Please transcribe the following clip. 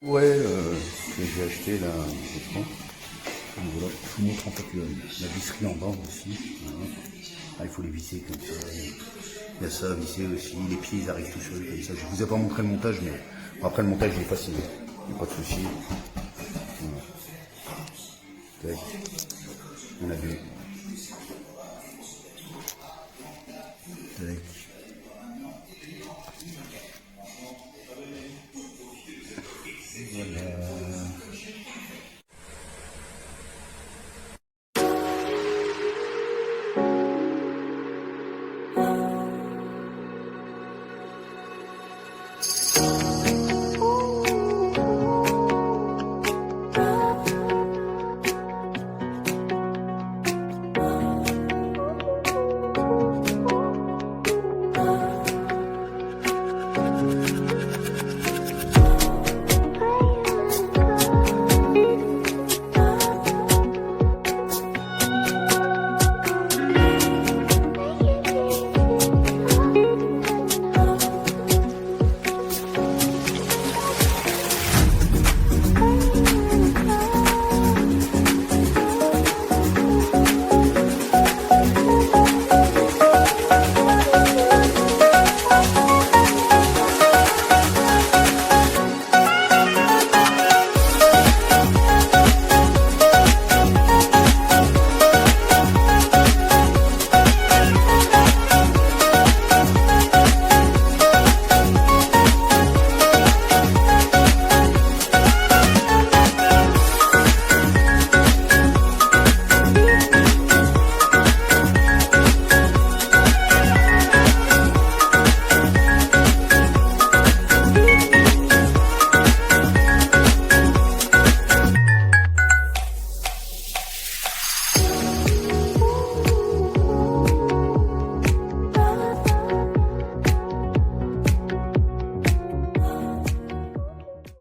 Ouais, que j'ai acheté là, je prends. Donc voilà, je vous montre en fait la visserie en bas aussi. Voilà. Ah, il faut les visser comme ça. Il y a ça à visser aussi. Les pieds ils arrivent tout seuls comme ça. Je vous ai pas montré le montage, mais bon, après le montage il est facile. Il n'y a pas de souci. Tac. On a vu. Tac. Voilà.